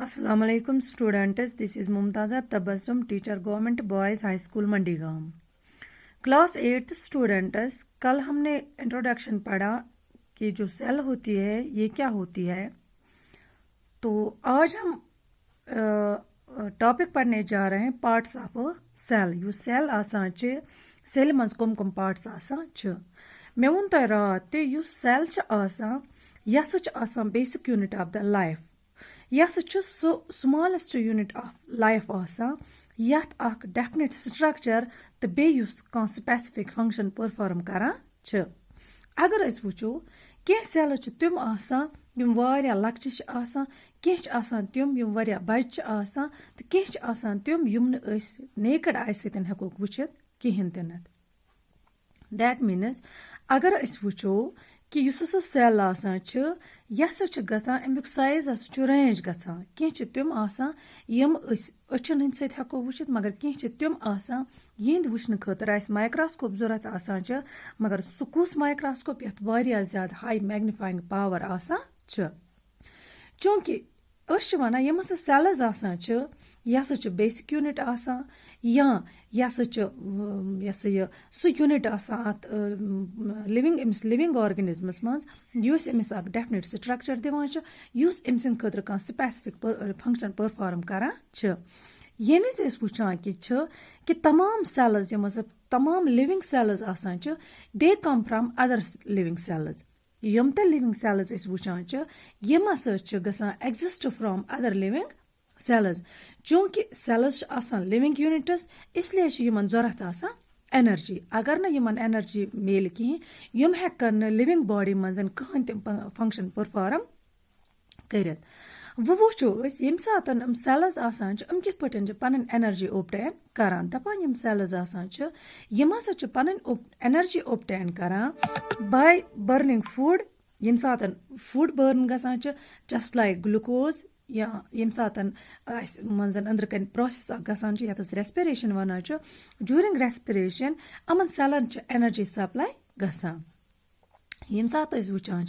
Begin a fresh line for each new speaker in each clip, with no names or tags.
Assalamu alaikum students. This is Mumtaza Tabassum, teacher Government Boys High School Mandigam. Class 8th students, कल हमने introduction पढ़ा कि जो cell होती है ये क्या होती है। तो आज हम टॉपिक पढ़ने जा रहे हैं पार्ट्स ऑफ सेल। यु सेल आसान च सेल मज कम कम पार्ट्स आसान च। मे वोन तोह रात ते यु सेल च आसान यह च आसान basic unit of the life. यह सो स्मॉलेस्ट यूनिट ऑफ लाइफ आसान यथ अख डेफिनेट स्ट्रक्चर तो बेयुस कह स्पेसिफिक फंक्शन परफॉर्म करान छ। अगर अस वुचो कह सेल तिम आसान यम वारिया लक्चे छ आसान, कह आसान तिम यम वारिया बज आसान, तो कह आसान तिम यम न नेकड आई सतन हेको वुचित किहिन तनत। दैट मीन्स अगर अस वुचो कि युस हसा सेल आसान छ यह च गसान अमुक साइज च रेंज गसान। कह तिम आसान यम अचन हंद सत हेको वुचित, मगर कह तिम आसान यहंद वुचन खतर आस माइक्रोस्कोप जरूरत आसान छ, मगर सु कुस माइक्रोस्कोप यथ वारिया ज्यादा हाई मैग्नीफाइंग पावर आसान छ। चूंकि अस वन यम हसा सेल्स आसान छ यह च बेसिक यूनिट आसान या यह च सु यूनिट आसान अत लिविंग ऑर्गेनिजमस मज युस अमिस अक डेफिनेट स्ट्रक्चर दिवान छ, युस अमसिन खतर कह स्पेसिफिक फंक्शन परफॉर्म करान छ। ये विज वुचान कि तमाम सेल्स यम तमाम लिविंग सेल्स आसान छ they come from other living cells. यम त लिविंग सेल्स वुचान यम हसा गसान exist from other living cells. चूंकि सेल्स आसान लिविंग यूनिट्स इसलिए यमन जरूरत आसान एनर्जी। अगर न यमन एनर्जी मिल कहीं यम हेकन लिविंग बॉडी मजन कहन तम फंक्शन परफॉर्म करित। वो वुचो यम सातन सेल्स आसान कित पटन पन एनर्जी ओबटेन करान। दपान यम सेल्स आसान यम हसा पन एनर्जी ओबटेन करान बाय बर्निंग फूड। यम सातन फूड बर्न गसान जस्ट लाइक ग्लूकोज या यम सातन मंजन अंदर कन प्रोसेस गसान यथ रेस्पिरेशन वन ड्यूरिंग रेस्पिरेशन अमन सेलन एनर्जी सप्लाई गसान। यम सात वुचान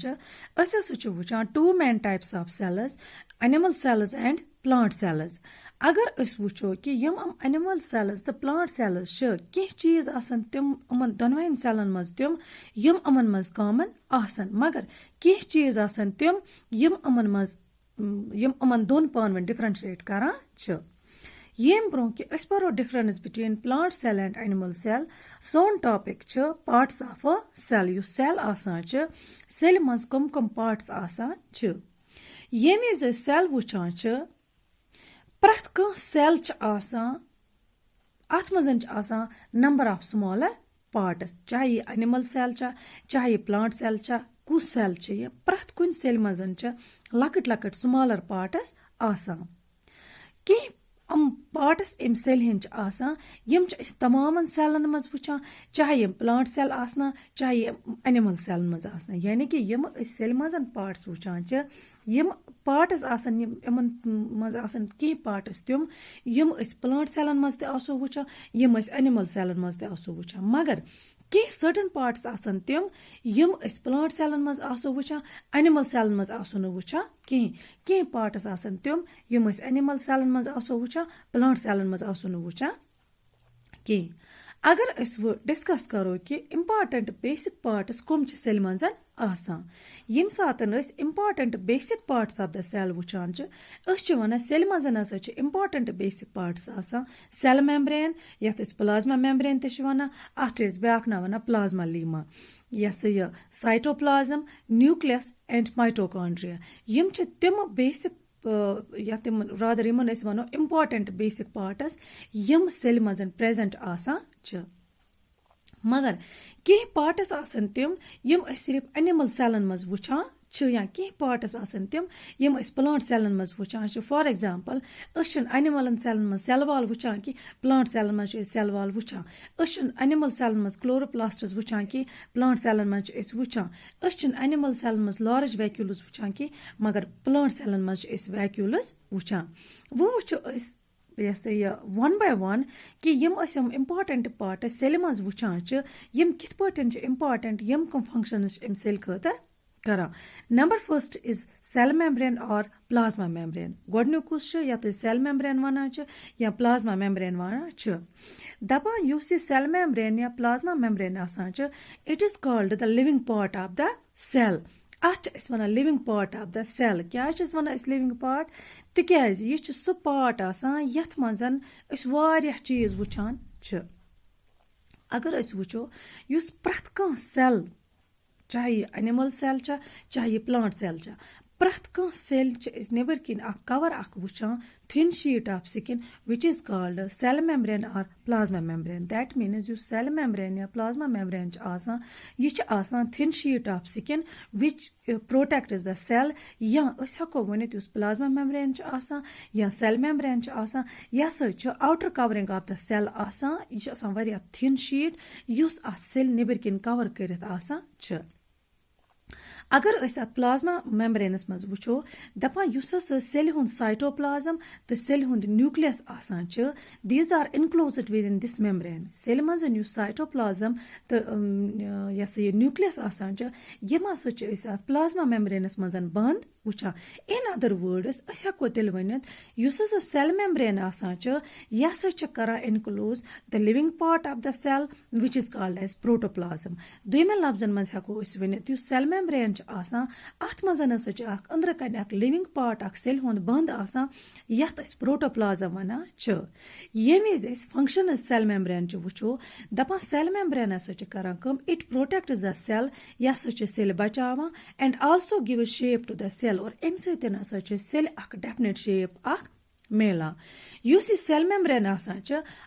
वुचान two main types of cells, animal cells and plant cells. अगर अस वुचो कि यम एनिमल सेल्स तो प्लांट सेल्स कह चीज आसन तिम अमन दोनवेन सेलन मज तिम यम अमन मज कॉमन आसन, मगर कह चीज आसन तिम यम अमन दोन पान डिफरेंशिएट करान छ। येम ब्रो कि अस परो difference between plant cell and animal cell. सोन टॉपिक छ पार्ट्स ऑफ अ सेल। यु सेल आसान छ सेल मज कम कम पार्ट्स आसान छ। ये विज सेल वुचान छ प्रथ कह सेल छ आसान अथ मजन छ आसान नंबर ऑफ स्मॉलर पार्ट्स, चाहे ये एनिमल सेल छ चाहे ये प्लांट सेल छ कुस सेल छ ये प्रथ कुन सेल मजन छ लकट लकट स्मॉलर पार्ट्स आसान। कि पार्ट्स अम सेल हंद आसान यम तमाम सेलन मज वुचान, चाहे यम प्लांट सेल आसना चाहे यम एनिमल सेल मज आसना। यानी कि यम सेल मजन पार्ट्स वुचान यम पार्ट्स आसान यमन मज आसान कह पार्ट्स तिम यम प्लांट सेलन मज ते आसो वुचान यम एनिमल सेलन मज ते आसो वुचान, मगर कह सर्टन पार्ट्स आसान तिम यम प्लांट सेलन मज आसो वुचान एनिमल सेलन मज आसो न वुचान कह पार्ट्स आसान तिम यम एनिमल सेलन मज आसो वुचान प्लांट सेलन मज आसो न वुचान कह। अगर अस वो डिस्कस करो कि इम्पॉर्टेंट बेसिक पार्ट्स कम सेल मजन आसान। यम सातन important basic parts of the cell वुचान वन सेल मजन हसा इम्पॉर्टेंट बेसिक पार्ट्स आसान सेल मेम्ब्रेन यथ प्लाज्मा मेम्ब्रेन ते वन अत ब्याक ना वन प्लाज्मा लीमा, यस यह साइटोप्लाज्म, न्यूक्लियस एंड माइटोकॉन्ड्रिया। यम तिम बेसिक या तिम रादर यमन वनो इम्पॉर्टेंट बेसिक पार्ट्स यम सेल मजन प्रेजेंट आसान छ। मगर कह पार्ट्स आसान तिम यम सिर्फ एनिमल सेलन मज वुचान या कह पार्ट्स आसान तिम यम प्लांट सेलन मज वुचान। For example us animal Selan मज सेल वाल वुचान कि प्लांट सेलन मज सेल वाल वुचान। अस एनिमल सेलन मज क्लोरोप्लास्ट्स वुचान कि प्लांट सेलन मज वुचान। अस एनिमल सेलन मज लार्ज वैक्यूल्स वुचान कि मगर प्लांट सेलन मज वैक्यूल्स वुचान। वो वुचो वन बाय वन कि यम इम्पॉर्टेंट पार्ट्स सेल मज वुचान यम कित पटन इम्पॉर्टेंट यम कम फंक्शंस सेल खतर करان. Number first is cell membrane or plasma membrane. Godnuk kus chh ya to cell membrane wana chh ya plasma membrane wana chh. Dapan yus cell membrane ya plasma membrane asan chh, it is called the living part of the cell. At is one a living part of the cell. Kya is one is living part? Tikaz ye ch su part asan yath manzan is variyah cheez wuchan chh. Agar is wucho yus prath kan cell चाहे animal cell चा चाहे plant cell चा प्रथ कह cell इस neighbour किन cover वुचान thin sheet of skin which is called cell membrane or plasma membrane. That means you cell membrane या plasma membrane आसान ये आसान thin sheet of skin which protects the cell या अस हको वनित उस plasma membrane आसान या cell membrane आसान या सच outer covering of the cell आसान ये आसान वारिया thin sheet युस आ cell नेबर किन cover करित आसान छ. अगर अस प्लाज्मा मेम्ब्रेनस मज वुचो दपा युस सेल हुंद साइटोप्लाज्म तो सेल हुंद न्यूक्लियस आसान छ these are enclosed within this membrane cell मज यु साइटोप्लाज्म तो यस ये न्यूक्लियस आसान छ यमा स छ अस प्लाज्मा मेम्ब्रेनस मजन बंद वुचा. इन अदर वर्ड्स अस हको तेल वनित युस सेल मेम्ब्रेन आसान छ यस छ करा enclose the living part of the cell which is called as protoplasm. दोयमे लफ्जन मज हको अस वनित यु सेल मेम्ब्रेन आसान अथ मजन अंदर कन लिविंग पार्ट सेल हुंद बंद आसान यथ प्रोटोप्लाज्म वना छ. ये विज फंक्शन सेल मेम्ब्रेन वुचो दपा सेल मेम्ब्रेन करान कम इट प्रोटेक्ट्स द सेल यह सेल बचावान and also give shape to the cell और अम सत सेल डेफिनेट शेप मेला. युस सेल मेम्ब्रेन आसान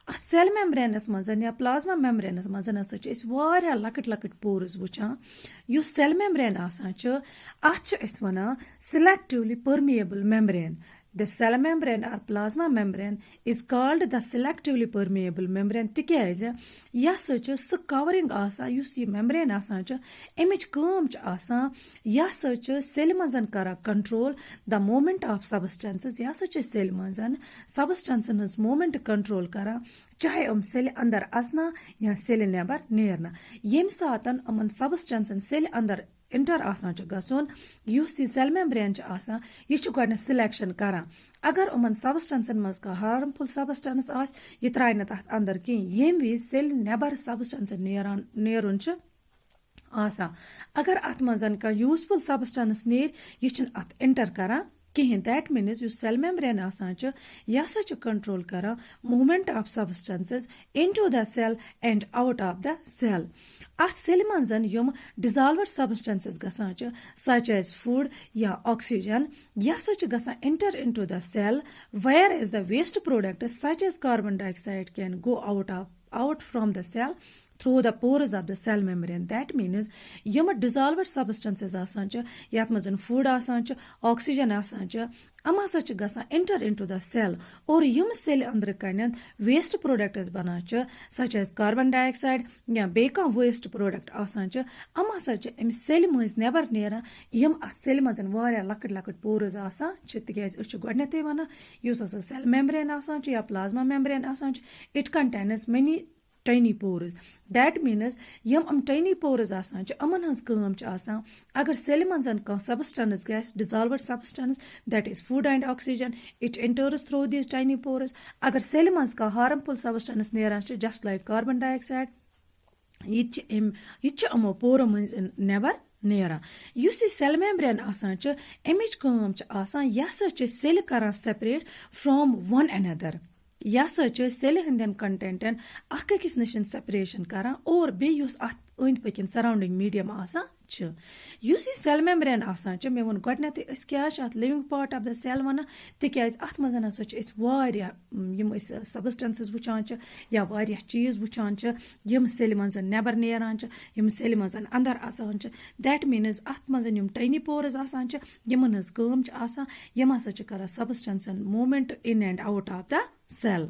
अथ सेल मेम्ब्रेनस मजन या प्लाज्मा मेम्ब्रेनस मजन वारिया लकट लकट पोर्स वुचान. युस सेल मेम्ब्रेन आसान अथ वनान selectively permeable membrane. The cell membrane or plasma membrane is called the selectively permeable membrane तिकैज यह सु कवरिंग आसान युस ये membrane आसान अमिच काम आसान यह सेल मजन करा control the moment of substances यह सेल मजन सबस्टेंसन हज मोमेंट कंट्रोल करा चाहे सेल अंदर अजना या सेल नेबर नेरना यम सातन अमन सबस्टेंसन सेल अंदर इंटर आसान गसन युस सेल मेम्ब्रेन आसान यह गोड सिलेक्शन करान. अगर उमन सबस्टेंसन मज का हार्मफुल सबस्टेंस आस यह त्राय न तथ अंदर कहीं यम विज सेल नेबर सबस्टेंस नेरुन आसान. अगर अत मजन का यूजफुल सबस्टेंस नेर यह अत इंटर करान कहीं. दैट मीन्स यु सेल मेम्ब्रेन आसान यह कंट्रोल करान movement of substances into the cell and out of the cell. अथ सेल मजन यम डिजॉल्वर्ड सबस्टेंसेस गसान सच एज फूड या ऑक्सीजन यह गसान enter into the cell whereas the waste product such as carbon dioxide can go out from the cell through the pores of the cell membrane. That means yum dissolved substances आसान यात मजन food आसान oxygen आसान अम हसा गसान enter into the cell और यम cell अंदर कन waste products बना such as carbon dioxide या बेका waste product आसान अम हसा अम सेल मज नेबर नेरा यम अत सेल मजन वारिया लकट लकट pores आसान तिकैज अस गोडनेते वना युस cell membrane आसान या plasma membrane आसान it contains many tiny pores. That means yam tiny pores आसान अमन हज काम आसान अगर सेल मजन कह substance gas dissolved substance that is food and oxygen it enters through these tiny pores. अगर सेल मज कह harmful substance नेरान just like carbon dioxide यह अमो पोरो मज नेबर नेरा. युस सेल मेम्ब्रेन आसान अमिच काम आसान यह सेल करान सेपरेट फ्रॉम वन अनदर यह सेल हंदन कंटेंटन अकिस नशन सेपरेशन करान और बेयुस अत अंद पकिन सराउंडिंग मीडियम आसान युस सेल मेम्ब्रेन आसान मे वो गोडनेत क्या अत living part of the cell वन तिकैज अत मजन हसा सबस्टेंसेस वुचान या वारिया चीज वुचान यम सेल मजन नेबर नेरान यम सेल मजन अंदर आसान दैट मीन्स अत मजन यम टाइनी पोर्स आसान यमन हज काम आसान यम हसा करा सबस्टेंसन movement in and out of the cell.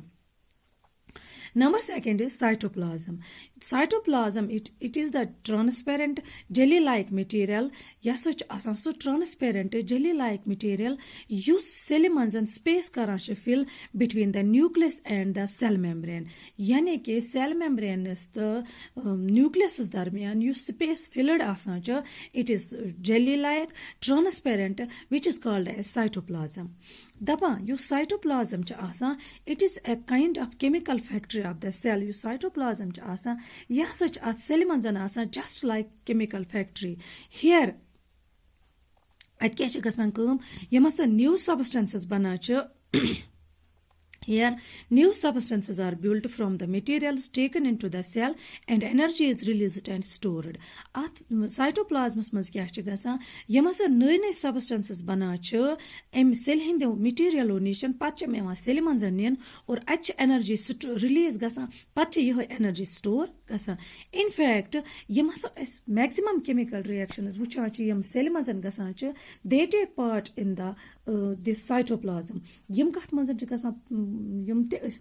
Number second is cytoplasm. Cytoplasm, it is the transparent jelly-like material. Yes, such asan so transparent jelly-like material. Use cell manzan space karan fill between the nucleus and the cell membrane. Yani ke cell membrane is the nucleus is darmiyan. Use space filled asan cha. It is jelly-like, transparent, which is called as cytoplasm. Dapa, you cytoplasm cha asa, it is a kind of chemical factory of the cell. You cytoplasm cha asa, yeah, such at cell manzan asa, just like chemical factory. Here, at kya gasan kum, yamasa new substances banacha. Here, new substances are built from the materials taken into the cell and energy is released and stored. At cytoplasm mans kya cha gasan, yamasa nai substances banacha, em cell hindi material nation pacha meva cell manzanian or ach energy release gasan, pacha yoh energy store gasan. In fact, yamasa maximum chemical reactions which are yam cell manzan gasan, they take part in the this cytoplasm. Yam kat manzan gasan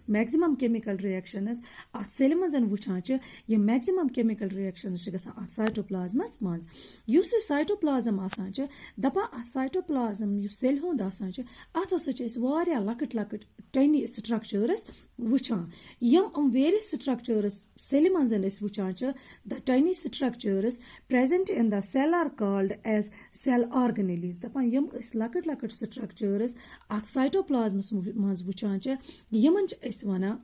maximum chemical reactions at cell manzan wuchan ye maximum chemical reactions gasan at cytoplasm mans. Use cytoplasm asan dapa at cytoplasm you cell hond asan at such is varia lakit tiny structures wuchan. Yam various structures cell manzan is wuchan the tiny structures present in the cell are called as cell organelles. Dapa yam is lakit structures at cytoplasm mans wuchan Yaman is one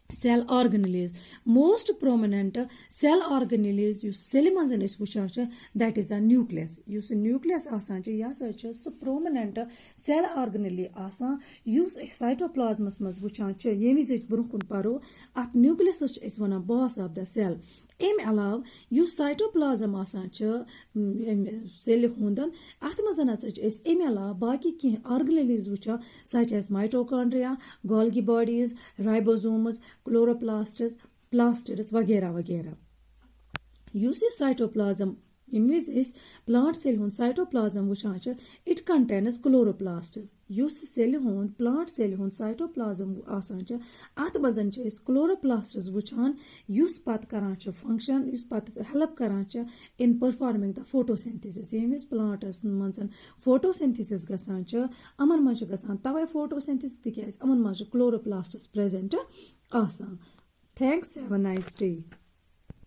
cell organelles. Most prominent cell organelles use cell manzan is wuchacha, that is a nucleus. Use nucleus asan ya such a prominent cell organelle asan use cytoplasm mas wuchacha yemizich burukun paro at nucleus is one boss of the cell. Em alav use cytoplasm asan cell hundan atmazan is em alav baki ki organelles wucha such as mitochondria, Golgi bodies, ribosomes, chloroplasts, plastids, वगैरह वगैरह. Uses cytoplasm. Image is plant cell hon cytoplasm wuchan it contains chloroplasts. Use cell hon plant cell hon cytoplasm asan at bazan is chloroplasts wuchan use pat karan function use pat help karan in performing the photosynthesis. Image plant as mansan photosynthesis gasan aman man gasan tawai photosynthesis tikaz aman man chloroplasts present asan. Thanks, have a nice day.